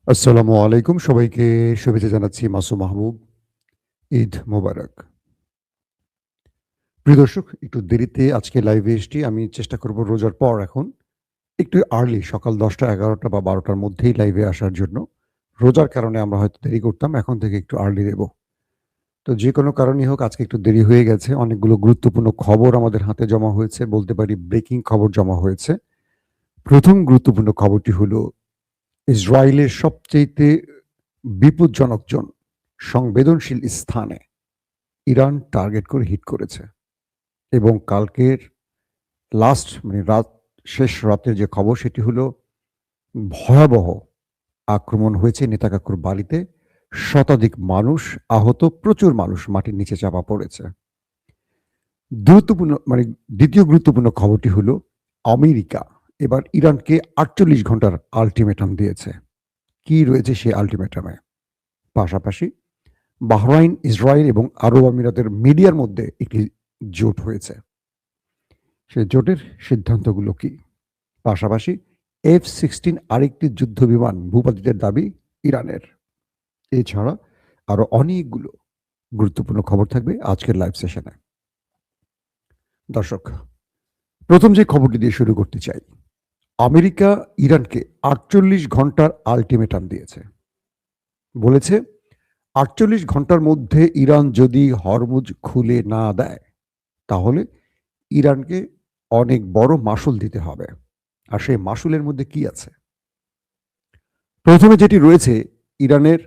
আসসালামু আলাইকুম। সবাইকে শুভেচ্ছা জানাচ্ছি মাসুম মাহবুব। ঈদ মোবারক। প্রিয় দর্শক, একটু দেরিতে আজকে লাইভে এসছি। আমি চেষ্টা করব রোজার পর এখন একটু আর্লি সকাল ১০টা, ১১টা বা ১২টার মধ্যেই লাইভে আসার জন্য। রোজার কারণে আমরা হয়তো দেরি করতাম। এখন থেকে একটু আর্লি দেব। তো যে কোনো কারণেই হোক আজকে একটু দেরি হয়ে গেছে। অনেকগুলো গুরুত্বপূর্ণ খবর আমাদের হাতে জমা হয়েছে। বলতে পারি ব্রেকিং খবর জমা হয়েছে। ১ম গুরুত্বপূর্ণ খবরটি হলো ইসরায়েলের সবচাইতে বিপজ্জনক সংবেদনশীল স্থানে ইরান টার্গেট করে হিট করেছে এবং কালকের শেষ রাতের যে খবর সেটি হলো ভয়াবহ আক্রমণ হয়েছে নেতাকাকুর বাড়িতে। শতাধিক মানুষ আহত, প্রচুর মানুষ মাটির নিচে চাপা পড়েছে। গুরুত্বপূর্ণ দ্বিতীয় গুরুত্বপূর্ণ খবরটি হলো আমেরিকা এবার ইরানকে ৪৮ ঘন্টার আল্টিমেটাম দিয়েছে। কি রয়েছে সেই আল্টিমেটামে? পাশাপাশি বাহরাইন, ইসরায়েল এবং আরব আমিরাতের মিডিয়ার মধ্যে একটি জোট হয়েছে। সেই জোটের সিদ্ধান্তগুলো কি? পাশাপাশি F-16 আরেকটি যুদ্ধ বিমান ভূপাতিতের দাবি ইরানের। এছাড়া আরো অনেকগুলো গুরুত্বপূর্ণ খবর থাকবে আজকের লাইভ সেশনে। দর্শক, প্রথম যে খবরটি দিয়ে শুরু করতে চাই, আমেরিকা ইরানকে ৪৮ ঘন্টার আল্টিমেটাম দিয়েছে। বলেছে ৪৮ ঘন্টার মধ্যে ইরান যদি হরমুজ খুলে না দেয় তাহলে ইরানকে অনেক বড় মাশুল দিতে হবে। আর সেই মাশুলের মধ্যে কি আছে? প্রথমে যেটি রয়েছে, ইরানের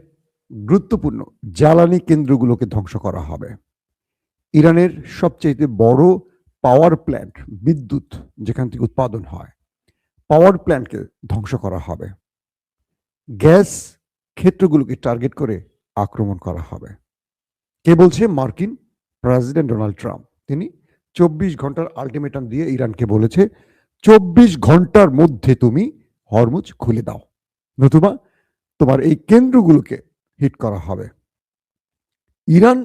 গুরুত্বপূর্ণ জ্বালানি কেন্দ্রগুলোকে ধ্বংস করা হবে। ইরানের সবচেয়ে বড় পাওয়ার প্ল্যান্ট, বিদ্যুৎ যেখান থেকে উৎপাদন হয়, পাওয়ার প্ল্যান্টকে ধ্বংস করা হবে। গ্যাস ক্ষেত্রগুলোকে টার্গেট করে আক্রমণ করা হবে। কে বলছে? মার্কিন প্রেসিডেন্ট ডোনাল্ড ট্রাম্প। তিনি ২৪ ঘন্টার আল্টিমেটাম দিয়ে ইরানকে বলেছে ২৪ ঘন্টার মধ্যে তুমি হরমুজ খুলে দাও, নতুবা তোমার এই কেন্দ্রগুলোকে হিট করা হবে। ইরান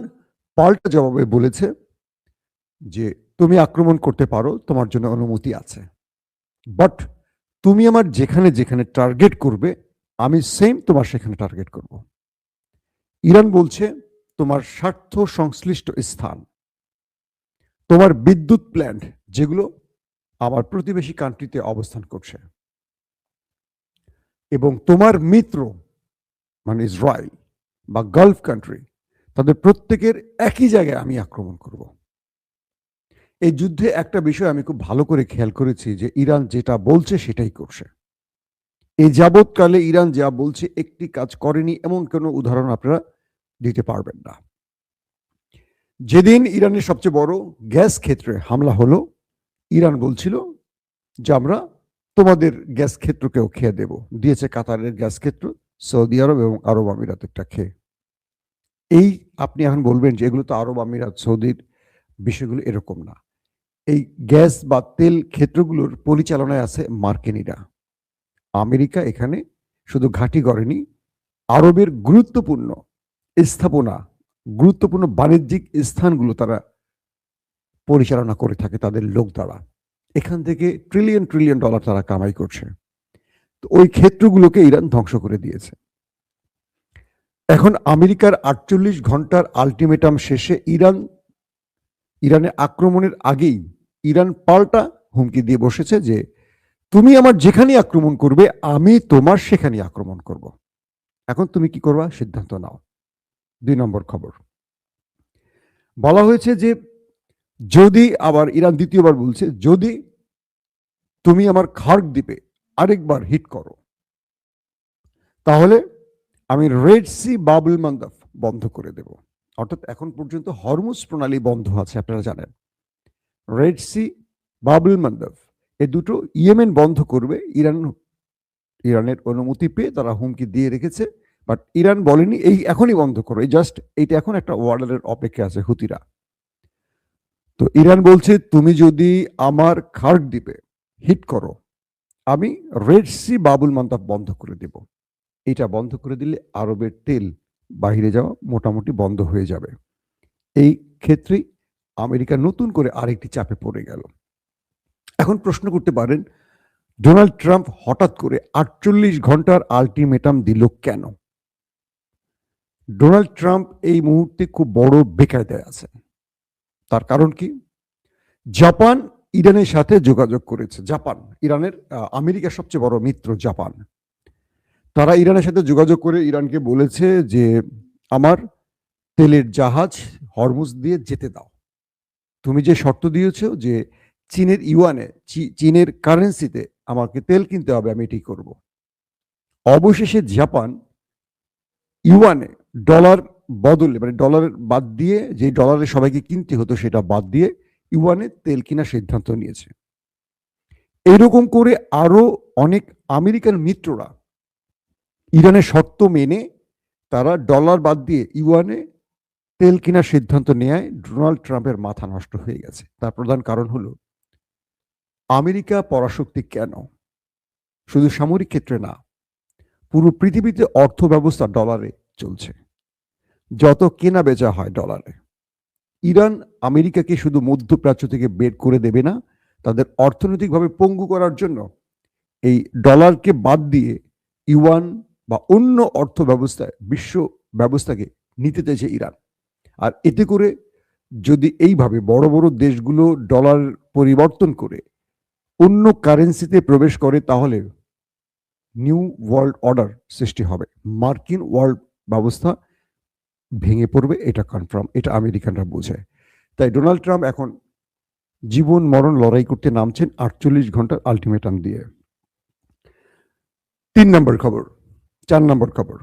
পাল্টা জবাবে বলেছে যে তুমি আক্রমণ করতে পারো, তোমার জন্য অনুমতি আছে, বাট তুমি আমার যেখানে যেখানে টার্গেট করবে আমি সেম তোমার সেখানে টার্গেট করব। ইরান বলছে তোমার স্বার্থ সংশ্লিষ্ট স্থান, তোমার বিদ্যুৎ প্ল্যান্ট যেগুলো আমার প্রতিবেশী কান্ট্রিতে অবস্থান করছে, এবং তোমার মিত্র ইসরায়েল বা গালফ কান্ট্রি, তাদের প্রত্যেকের একই জায়গায় আমি আক্রমণ করব। এই যুদ্ধে একটা বিষয় আমি খুব ভালো করে খেয়াল করেছি যে ইরান যেটা বলছে সেটাই করছে। এই যাবৎকালে ইরান যা বলছে একটি কাজ করেনি এমন কোনো উদাহরণ আপনারা দিতে পারবেন না। যেদিন ইরানের সবচেয়ে বড় গ্যাস ক্ষেত্রে হামলা হলো, ইরান বলছিল যে আমরা তোমাদের গ্যাস ক্ষেত্রকেও খেয়ে দেব। দিয়েছে কাতারের গ্যাস ক্ষেত্র, সৌদি আরব এবং আরব আমিরাতেরটা খেয়ে। এই আপনি এখন বলবেন যে এগুলো তো আরব আমিরাত, সৌদির বিষয়গুলো এরকম না। এই গ্যাস বা তেল ক্ষেত্রগুলোর পরিচালনায় আছে মার্কিনিরা। আমেরিকা এখানে শুধু ঘাঁটি গড়েনি, আরবের গুরুত্বপূর্ণ স্থাপনা, গুরুত্বপূর্ণ বাণিজ্যিক স্থানগুলো তারা পরিচালনা করে থাকে তাদের লোক দ্বারা। এখান থেকে ট্রিলিয়ন ট্রিলিয়ন ডলার তারা কামাই করছে। তো ওই ক্ষেত্রগুলোকে ইরান ধ্বংস করে দিয়েছে। এখন আমেরিকার ৪৮ ঘন্টার আল্টিমেটাম শেষে ইরানে আক্রমণের আগেই ইরান পাল্টা হুমকি দিয়ে বসেছে যে তুমি আমার যেখানে আক্রমণ করবে আমি তোমার সেখানে আক্রমণ করব। এখন তুমি কি করবা সিদ্ধান্ত নাও। ২ নম্বর খবর, বলা হয়েছে যে যদি, আবার ইরান দ্বিতীয়বার বলছে, যদি তুমি আমার খার্ক দ্বীপে আরেকবার হিট করো তাহলে আমি রেড সি বাবুল মান্দাব বন্ধ করে দেব। অর্থাৎ এখন পর্যন্ত হরমুজ প্রণালী বন্ধ আছে, আপনারা জানেন। রেড সি, বাবুল মান্দাব, এ দুটো ইয়েমেন বন্ধ করবে ইরানের অনুমতি পেয়ে তারা হুমকি দিয়ে রেখেছে। বাট ইরান বলেনি এই এখনই বন্ধ করো, এই জাস্ট এইটা এখন একটা অর্ডারের অপেক্ষা আছে হুতিরা। তো ইরান বলছে তুমি যদি আমার খার্ক দ্বীপে হিট করো আমি রেড সি বাবুল মান্দাব বন্ধ করে দেব। এটা বন্ধ করে দিলে আরবের তেল বাহিরে যাওয়া মোটামুটি বন্ধ হয়ে যাবে। এই ক্ষেত্রেই আমেরিকা নতুন করে আরেকটি চাপে পড়ে গেল। এখন প্রশ্ন করতে পারেন ডোনাল্ড ট্রাম্প হঠাৎ করে 48 ঘন্টার আলটিমেটাম দিল কেন? ডোনাল্ড ট্রাম্প এই মুহূর্তে খুব বড় বেকায়দায় আছেন। তার কারণ কি? জাপান ইরানের সাথে যোগাযোগ করেছে। জাপান, ইরানের আমেরিকার সবচেয়ে বড় মিত্র জাপান। তারা ইরানের সাথে যোগাযোগ করে ইরানকে বলেছে যে আমার তেলের জাহাজ হরমুজ দিয়ে যেতে দাও। তুমি যে শর্ত দিয়েছো যে চীনের ইউয়ানে, চীনের কারেন্সিতে আমাকে তেল কিনতে হবে, আমি এটাই করব। অবশেষে জাপান ইউয়ানে ডলার বদলে, মানে ডলার বাদ দিয়ে, যে ডলারে সবাইকে কিনতে হতো সেটা বাদ দিয়ে ইউয়ানে তেল কেনার সিদ্ধান্ত নিয়েছে। এরকম করে আরো অনেক আমেরিকান মিত্ররা ইরানের শর্ত মেনে তারা ডলার বাদ দিয়ে ইউয়ানে তেল কেনার সিদ্ধান্ত নেয়। ডোনাল্ড ট্রাম্পের মাথা নষ্ট হয়ে গেছে। তার প্রধান কারণ হলো আমেরিকা পরাশক্তি কেন? শুধু সামরিক ক্ষেত্রে না, পুরো পৃথিবীতে অর্থ ব্যবস্থা ডলারে চলছে। যত কেনা বেচা হয় ডলারে। ইরান আমেরিকাকে শুধু মধ্যপ্রাচ্য থেকে বের করে দেবে না, তাদের অর্থনৈতিকভাবে পঙ্গু করার জন্য এই ডলারকে বাদ দিয়ে ইউয়ান বা অন্য অর্থ ব্যবস্থায়, বিশ্ব ব্যবস্থাকে নিতে চাইছে ইরান। আর এতে করে যদি এইভাবে বড় বড় দেশগুলো ডলার পরিবর্তন করে অন্য কারেন্সিতে প্রবেশ করে, তাহলে নিউ ওয়ার্ল্ড অর্ডার সৃষ্টি হবে। মার্কিন ওয়ার্ল্ড ব্যবস্থা ভেঙে পড়বে, এটা কনফার্ম। এটা আমেরিকানরা বোঝে। তাই ডোনাল্ড ট্রাম্প এখন জীবন মরণ লড়াই করতে নামছেন 48 ঘন্টার আলটিমেটাম দিয়ে। 3 নম্বর খবর, 4 নম্বর খবর,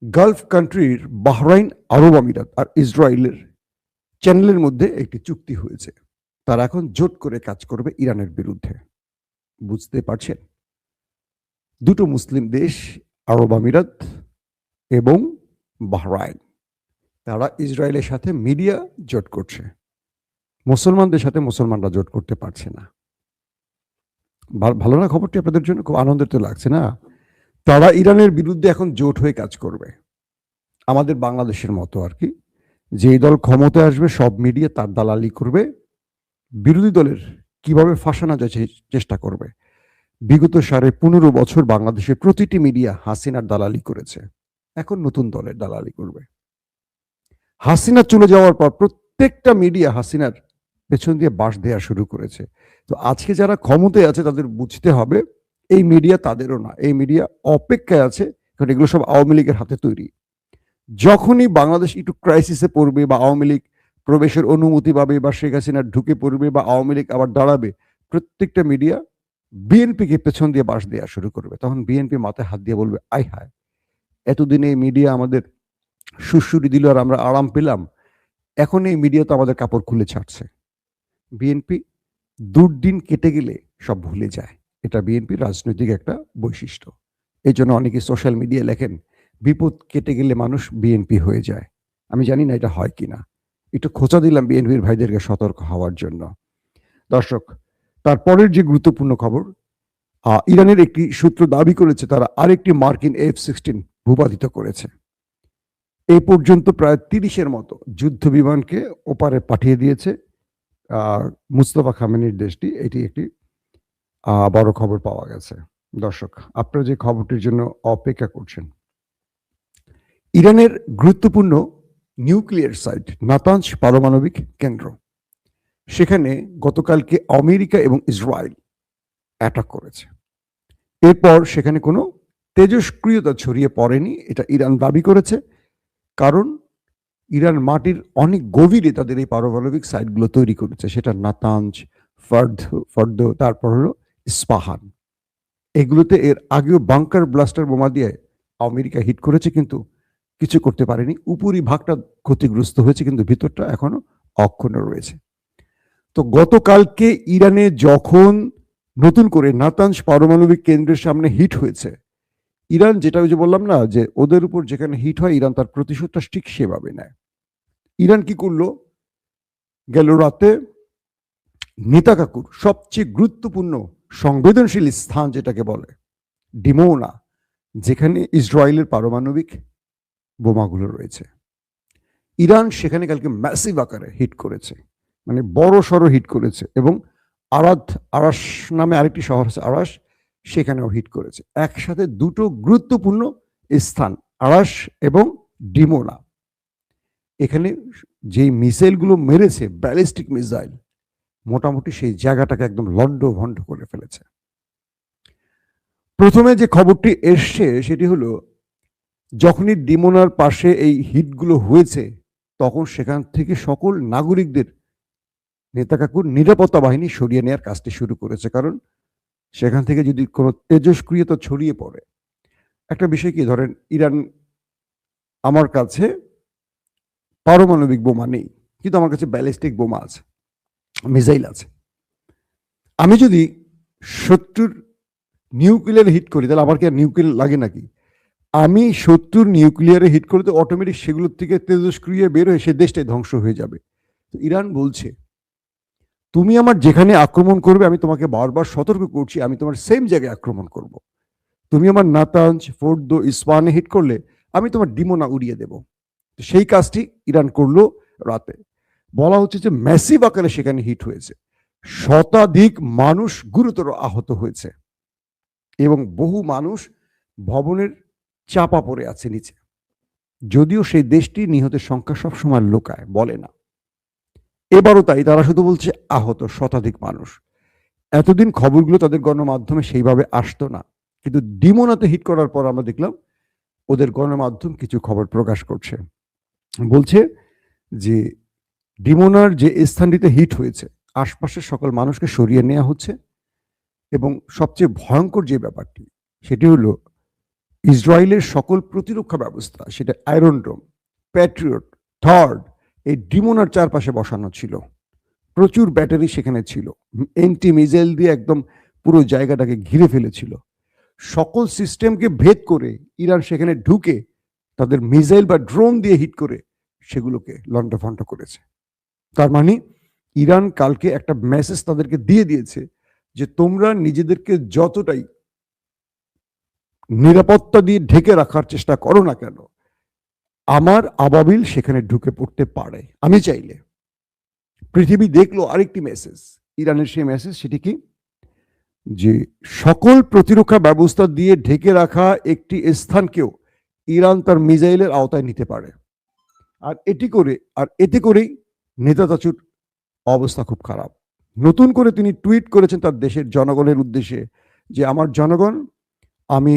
গালফ কান্ট্রির বাহরাইন, আরব আমিরাত আর ইসরায়েলের চ্যানেলের মধ্যে একটি চুক্তি হয়েছে। তারা এখন জোট করে কাজ করবে ইরানের বিরুদ্ধে। বুঝতে পারছেন? দুটো মুসলিম দেশ, আরব আমিরাত এবং বাহরাইন, তারা ইসরায়েলের সাথে মিডিয়া জোট করছে। মুসলমানদের সাথে মুসলমানরা জোট করতে পারছে না। ভালো না খবরটি আপনাদের জন্য? খুব আনন্দের তো লাগছে না? তারা ইরানের বিরুদ্ধে এখন জোট হয়ে কাজ করবে। আমাদের বাংলাদেশের মতো আর কি, যেই দল ক্ষমতায় আসবে সব মিডিয়া তার দালালি করবে, বিরোধী দলের কিভাবে ফাঁসানো যায় চেষ্টা করবে। বিগত 15.5 বছর বাংলাদেশের প্রতিটি মিডিয়া হাসিনার দালালি করেছে, এখন নতুন দলের দালালি করবে। হাসিনা চলে যাওয়ার পর প্রত্যেকটা মিডিয়া হাসিনার পেছন দিয়ে বাঁশ দেওয়া শুরু করেছে। তো আজকে যারা ক্ষমতায় আছে তাদের বুঝতে হবে এই মিডিয়া তাদেরও না, এই মিডিয়া অপেক্ষায় আছে, কারণ এগুলো সব আওয়ামী লীগের হাতে তৈরি। যখনই বাংলাদেশ একটু ক্রাইসিসে পড়বে বা আওয়ামী লীগ প্রবেশের অনুমতি পাবে বা শেখ হাসিনা ঢুকে পড়বে বা আওয়ামী লীগ আবার দাঁড়াবে, প্রত্যেকটা মিডিয়া বিএনপিকে পেছন দিয়ে বাঁশ দেওয়া শুরু করবে। তখন বিএনপি মাথায় হাত দিয়ে বলবে, আয় হায়, এতদিনে এই মিডিয়া আমাদের সুশ্রুতি দিল আর আমরা আরাম পেলাম, এখন এই মিডিয়া তো আমাদের কাপড় খুলে ছাড়ছে। বিএনপি দুর্দিন কেটে গেলে সব ভুলে যায়, এটা বিএনপির রাজনৈতিক একটা বৈশিষ্ট্য। এই জন্য অনেকে সোশ্যাল মিডিয়া লেখেন, বিপদ কেটে গেলে মানুষ বিএনপি হয়ে যায়। আমি জানি না এটা হয় কিনা, একটু খোঁচা দিলাম বিএনপির ভাইদেরকে সতর্ক হওয়ার জন্য। দর্শক, তারপরের যে গুরুত্বপূর্ণ খবর, ইরানের একটি সূত্র দাবি করেছে তারা আরেকটি মার্কিন F-16 ভূপাতিত করেছে। এই পর্যন্ত প্রায় 30-এর মতো যুদ্ধ বিমানকে ওপারে পাঠিয়ে দিয়েছে মুস্তফা খামেনির দেশটি। এটি একটি বড় খবর পাওয়া গেছে। দর্শক, আপনারা যে খবরটির জন্য অপেক্ষা করছেন, ইরানের গুরুত্বপূর্ণ নিউক্লিয়ার সাইট নাতানজ পারমাণবিক কেন্দ্র, সেখানে গতকালকে আমেরিকা এবং ইসরায়েল অ্যাটাক করেছে। এরপর সেখানে কোনো তেজস্ক্রিয়তা ছড়িয়ে পড়েনি, এটা ইরান দাবি করেছে। কারণ ইরান মাটির অনেক গভীরে তাদের এই পারমাণবিক সাইটগুলো তৈরি করেছে, সেটা নাতানজ, ফর্দ, তারপর হলো ইস্পাহান। এগুলোতে এর আগেও বাংকার ব্লাস্টার বোমা দিয়ে আমেরিকা হিট করেছে, কিন্তু কিছু করতে পারেনি। উপরি ভাগটা ক্ষতিগ্রস্ত হয়েছে, কিন্তু ভিতরটা এখনো অক্ষুণ্ণ রয়েছে। তো গতকালকে ইরানে যখন নতুন করে নাতানজ পারমাণবিক কেন্দ্রের সামনে হিট হয়েছে, ইরান, যেটা ওই যে বললাম না যে ওদের উপর যেখানে হিট হয় ইরান তার প্রতিশোধটা ঠিক সেভাবে নেয়। ইরান কি করলো, গেল রাতে নেতাকাকুর সবচেয়ে গুরুত্বপূর্ণ সংবেদনশীল স্থান যেটাকে বলে ডিমোনা, যেখানে ইসরায়েলের পারমাণবিক বোমাগুলো রয়েছে, ইরান সেখানে কালকে ম্যাসিভ আকারে হিট করেছে, মানে বড় সড়ো হিট করেছে। এবং আরাশ নামে আরেকটি শহর আছে, আরাশ, সেখানেও হিট করেছে। একসাথে দুটো গুরুত্বপূর্ণ স্থান, আরাস এবং ডিমোনা। এখানে যেই মিসাইলগুলো মেরেছে, ব্যালিস্টিক মিসাইল, মোটামুটি সেই জায়গাটাকে একদম লন্ডভন্ড করে ফেলেছে। প্রথমে যে খবরটি এসছে সেটি হলো, যখনই ডিমোনার পাশে এই হিটগুলো হয়েছে তখন সেখান থেকে সকল নাগরিকদের নেতাকাকুর নিরাপত্তা বাহিনী সরিয়ে নেওয়ার কাজটি শুরু করেছে। কারণ সেখান থেকে যদি কোনো তেজস্ক্রিয়তা ছড়িয়ে পড়ে, একটা বিষয় কি, ধরেন ইরান, আমার কাছে পারমাণবিক বোমা নেই কিন্তু আমার কাছে ব্যালিস্টিক বোমা আছে, মিসাইল আছে। আমি যদি শত্রুর নিউক্লিয়ারে হিট করি তাহলে আমার কি আর নিউক্লিয়ার লাগে নাকি? আমি শত্রুর নিউক্লিয়ারে হিট করতে অটোমেটিক সেগুলোর থেকে তেজস্ক্রিয় বের হয়ে সে দেশটাই ধ্বংস হয়ে যাবে। তো ইরান বলছে, তুমি আমার যেখানে আক্রমণ করবে আমি তোমাকে বারবার সতর্ক করছি, আমি তোমার সেম জায়গায় আক্রমণ করব। তুমি আমার নাতাঞ্জ, ফোর্দো, ইস্পাহানে হিট করলে আমি তোমার ডিমোনা উড়িয়ে দেব। সেই কাজটি ইরান করলো রাতে। বলা হচ্ছে যে ম্যাসিভ আকারে সেখানে হিট হয়েছে, শতাধিক মানুষ গুরুতর আহত হয়েছে এবং বহু মানুষ ভবনের চাপা পড়ে আছে নিচে। যদিও সেই দেশটি নিহতের সংখ্যা সবসময় লোকায়, বলে না। এবারও তাই, তারা শুধু বলছে আহত শতাধিক মানুষ। এতদিন খবরগুলো তাদের গণমাধ্যমে সেইভাবে আসতো না, কিন্তু ডিমোনাতে হিট করার পর আমরা দেখলাম ওদের গণমাধ্যম কিছু খবর প্রকাশ করছে। বলছে যে ডিমোনার যে স্থানটিতে হিট হয়েছে আশপাশের সকল মানুষকে সরিয়ে নেওয়া হচ্ছে এবং সবচেয়ে ভয়ঙ্কর যে ব্যাপারটি সেটি হলো ইসরায়েলের সকল প্রতিরক্ষা ব্যবস্থা, সেটা আয়রন ডোম, প্যাট্রিয়ট, থর্ড, এই ডিমোনার চারপাশে বসানো ছিল। প্রচুর ব্যাটারি সেখানে ছিল, এন্টি মিসাইল দিয়ে একদম পুরো জায়গাটাকে ঘিরে ফেলেছিল। সকল সিস্টেমকে ভেদ করে ইরান সেখানে ঢুকে তাদের মিসাইল বা ড্রোন দিয়ে হিট করে সেগুলোকে লন্ডভন্ড করেছে। তার মানে ইরান কালকে একটা মেসেজ তাদেরকে দিয়ে দিয়েছে যে তোমরা নিজেদেরকে যতটাই নিরাপত্তা দিয়ে ঢেকে রাখার চেষ্টা করো না কেন, আমার আবাবিল সেখানে ঢুকে পড়তে পারে আমি চাইলে। পৃথিবী দেখলো আরেকটি মেসেজ, ইরানের সেই মেসেজ, সেটি কি, যে সকল প্রতিরক্ষা ব্যবস্থা দিয়ে ঢেকে রাখা একটি স্থানকেও ইরান তার মিসাইলের আওতায় নিতে পারে। আর এতে করেই নেতাচাচুর অবস্থা খুব খারাপ। নতুন করে তিনি টুইট করেছেন তার দেশের জনগণের উদ্দেশ্যে যে আমার জনগণ, আমি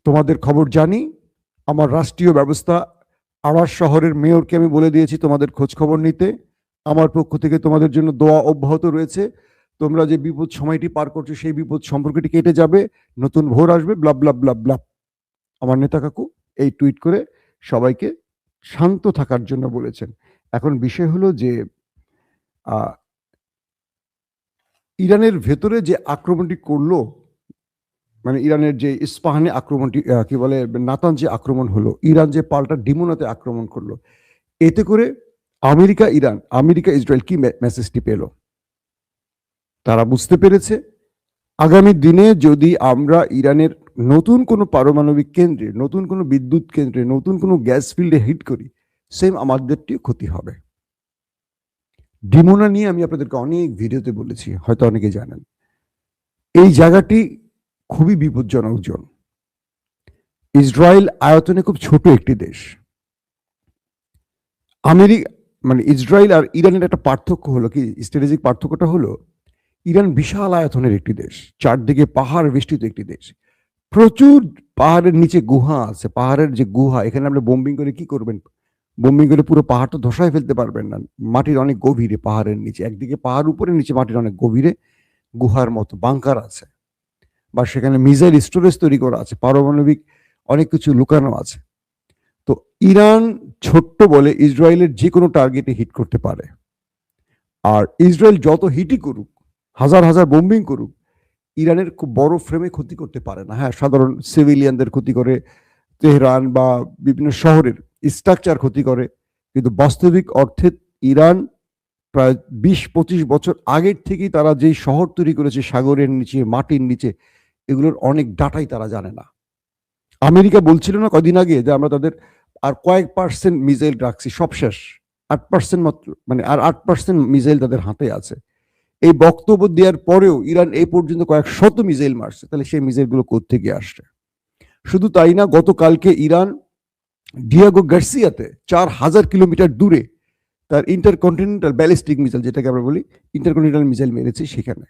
তোমাদের খবর জানি, আমার রাষ্ট্রীয় ব্যবস্থা, আওয়াজ শহরের মেয়রকে আমি বলে দিয়েছি তোমাদের খোঁজ খবর নিতে, আমার পক্ষ থেকে তোমাদের জন্য দোয়া অব্যাহত রয়েছে, তোমরা যে বিপদ সময়টি পার করছো সেই বিপদ সম্পর্কটি কেটে যাবে, নতুন ভোর আসবে, ব্লা ব্লা ব্লা ব্লা। আমার নেতা কাকু এই টুইট করে সবাইকে শান্ত থাকার জন্য বলেছেন। এখন বিষয় হলো যে ইরানের ভেতরে যে আক্রমণটি করলো, মানে ইরানের যে ইস্পাহানে আক্রমণটি, কি বলে, নাতান যে আক্রমণ হলো, ইরান যে পাল্টা ডিমোনাতে আক্রমণ করলো, এতে করে আমেরিকা ইসরায়েল কি মেসেজটি পেল? তারা বুঝতে পেরেছে আগামী দিনে যদি আমরা ইরানের নতুন কোনো পারমাণবিক কেন্দ্রে, নতুন কোনো বিদ্যুৎ কেন্দ্রে, নতুন কোনো গ্যাস ফিল্ডে হিট করি, সেম আমাদেরটিও ক্ষতি হবে। ডিমোনা নিয়ে আমি আপনাদেরকে অনেক ভিডিওতে বলেছি, হয়তো অনেকে জানেন। এই জায়গাটি খুবই বিপজ্জনক জোন। ইসরায়েল আয়তনে খুব ছোট একটি দেশ। ইসরায়েল আর ইরানের একটা পার্থক্য হলো কি, স্ট্র্যাটেজিক পার্থক্যটা হলো, ইরান বিশাল আয়তনের একটি দেশ, চারদিকে পাহাড় বেষ্টিত একটি দেশ, প্রচুর পাহাড়ের নিচে গুহা আছে। পাহাড়ের যে গুহা, এখানে আপনি বোম্বিং করে কি করবেন? বোম্বিং করে পুরো পাহাড় তো ধসায় ফেলতে পারবেন না। মাটির অনেক গভীরে, পাহাড়ের নিচে, একদিকে পাহাড় উপরে, নিচে মাটির অনেক গভীরে গুহার মতো বাংকার আছে, বা সেখানে মিসাইল স্টোরেজ তৈরি করা আছে, পারমাণবিক অনেক কিছু লুকানো আছে। তো ইরান ছোট্ট বলে ইসরায়েলের যে কোনো টার্গেটে হিট করতে পারে। আর ইসরায়েল যত হিটই করুক, হাজার হাজার বোম্বিং করুক, ইরানের খুব বড় ফ্রেমে ক্ষতি করতে পারে না। হ্যাঁ, সাধারণ সিভিলিয়ানদের ক্ষতি করে, তেহরান বা বিভিন্ন শহরের স্ট্রাকচার ক্ষতি করে, কিন্তু বাস্তবিক অর্থে ইরান প্রায় 20-25 বছর আগের থেকেই তারা যেই শহর তৈরি করেছে সাগরের নিচে, মাটির নিচে, এগুলোর অনেক ডাটাই তারা জানে না। আমেরিকা বলছিল না কদিন আগে যে আমরা তাদের আর কয়েক পার্সেন্ট মিসাইল রাখছি, সব শেষ, 8% মাত্র, মানে আর 8% মিসাইল তাদের হাতে আছে। এই বক্তব্য দেওয়ার পরেও ইরান এই পর্যন্ত কয়েক শত মিসাইল মারছে, তাহলে সেই মিসাইলগুলো কোত্থেকে আসছে? শুধু তাই না, গতকালকে ইরান ডিয়াগো গার্সিয়াতে 4000 কিলোমিটার দূরে তার ইন্টারকন্টিনেন্টাল ব্যালিস্টিক মিসাইল, যেটাকে আমরা বলি ইন্টারকন্টিনেন্টাল মিসাইল মেরেছে। সেখানে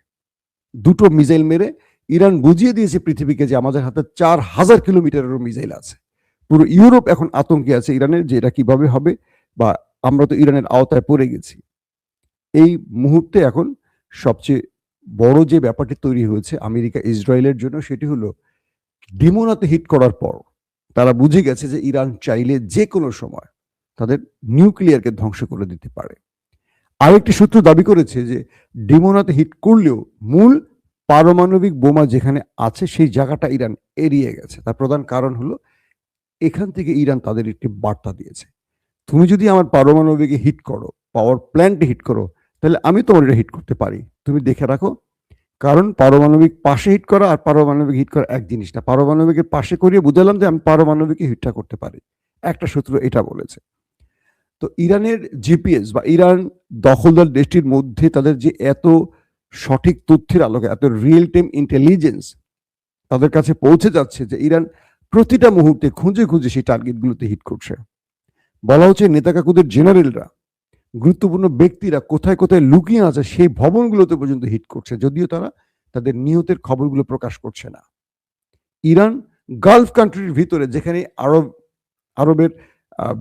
দুটো মিসাইল মেরে ইরান বুঝিয়ে দিয়েছে পৃথিবীকে যে আমাদের হাতে 4000 কিলোমিটারেরও মিসাইল আছে। পুরো ইউরোপ এখন আতঙ্কে আছে ইরানের, যে এটা কিভাবে হবে, বা আমরা তো ইরানের আওতায় পড়ে গেছি। এই মুহূর্তে এখন সবচেয়ে বড় যে ব্যাপারটি তৈরি হয়েছে আমেরিকা ইসরায়েলের জন্য, সেটি হলো ডিমোনাতে হিট করার পর তারা বুঝে গেছে যে ইরান চাইলে যে কোনো সময় তাদের নিউক্লিয়ারকে ধ্বংস করে দিতে পারে। আরেকটি সূত্র দাবি করেছে যে ডিমোনাতে হিট করলেও মূল পারমাণবিক বোমা যেখানে আছে সেই জায়গাটা ইরান এড়িয়ে গেছে। তার প্রধান কারণ হলো এখান থেকে ইরান তাদের একটি বার্তা দিয়েছে, তুমি যদি আমার পারমাণবিকে হিট করো, পাওয়ার প্ল্যান্টে হিট করো, তাহলে আমি তোমার এটা হিট করতে পারি, তুমি দেখে রাখো। কারণ পারমাণবিক পাশে হিট করা আর পারমাণবিক হিট করা এক জিনিস না। পারমাণবিকের পাশে করিয়ে বুঝালাম যে আমি পারমাণবিকে হিটটা করতে পারি, একটা সূত্র এটা বলেছে। তো ইরানের জিপিএস বা ইরান দখলদার দেশটির মধ্যে তাদের যে এত সঠিক তথ্যের আলোকে, এত রিয়েল টাইম ইন্টেলিজেন্স তাদের কাছে পৌঁছে যাচ্ছে যে ইরান প্রতিটা মুহূর্তে খুঁজে খুঁজে সেই টার্গেটগুলোতে হিট করছে। বলা হচ্ছে নেতা কাকুদের জেনারেলরা, গুরুত্বপূর্ণ ব্যক্তিরা কোথায় কোথায় লুকিয়ে আছে সেই ভবনগুলোতে পর্যন্ত হিট করছে, যদিও তারা তাদের নিহতের খবরগুলো প্রকাশ করছে না। ইরান গালফ কান্ট্রির ভিতরে, যেখানে আরবের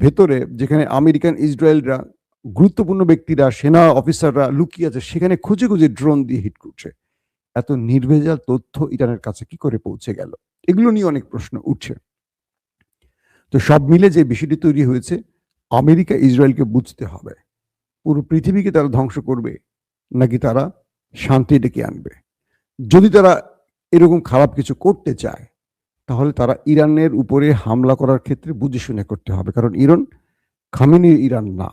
ভেতরে যেখানে আমেরিকান ইসরায়েলরা গুরুত্বপূর্ণ ব্যক্তিরা, সেনা অফিসাররা লুকিয়ে আছে, সেখানে খুঁজে খুঁজে ড্রোন দিয়ে হিট করছে। এত নির্ভেজাল তথ্য ইরানের কাছে কি করে পৌঁছে গেল? এগুলো নিয়ে অনেক প্রশ্ন উঠছে। তো সব মিলে যে বিষয়টি তৈরি হয়েছে, আমেরিকা ইসরায়েলকে বুঝতে হবে পুরো পৃথিবীকে তারা ধ্বংস করবে নাকি তারা শান্তি ডেকে আনবে। যদি তারা এরকম খারাপ কিছু করতে চায় তাহলে তারা ইরানের উপরে হামলা করার ক্ষেত্রে বুঝে শুনে করতে হবে, কারণ ইরান খামেনির ইরান না,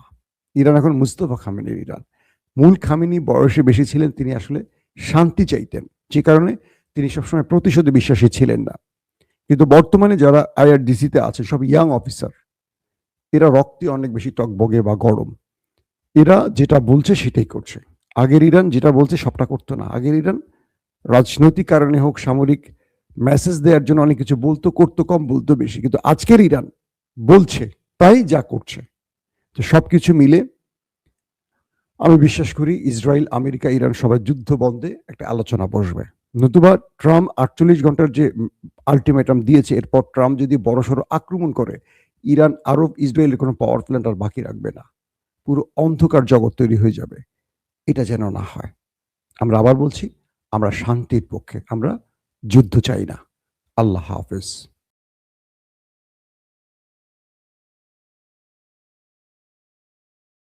ইরান এখন মুস্তফা খামেনির ইরান। মূল খামেনি বয়সে বেশি ছিলেন, তিনি আসলে শান্তি চাইতেন, যে কারণে তিনি সবসময় প্রতিশোধে বিশ্বাসী ছিলেন না। কিন্তু বর্তমানে যারা আইআরডিসিতে আছে সব ইয়াং অফিসার, এরা রক্তে অনেক বেশি টকবগে বা গরম। এরা যেটা বলছে সেটাই করছে। আগের ইরান যেটা বলছে সবটা করতো না। আগের ইরান রাজনৈতিক কারণে হোক, সামরিক মেসেজ দেওয়ার জন্য অনেক কিছু বলতো, করতো কম, বলতো বেশি। কিন্তু আজকের ইরান বলছে তাই যা করছে। তো সবকিছু মিলে আমি বিশ্বাস করি ইসরায়েল, আমেরিকা, ইরান সবাই যুদ্ধ বন্ধে একটা আলোচনা বসবে। নতুবা ট্রাম্প 48 ঘন্টার যে আলটিমেটাম দিয়েছে, এরপর ট্রাম্প যদি বড়সড় আক্রমণ করে, ইরান আরব ইসরায়েলের কোনো পাওয়ার প্ল্যান্ট আর বাকি রাখবে না, পুরো অন্ধকার জগৎ তৈরি হয়ে যাবে। এটা যেন না হয়। আমরা আবার বলছি, আমরা শান্তির পক্ষে, আমরা যুদ্ধ চাই না। আল্লাহ হাফেজ।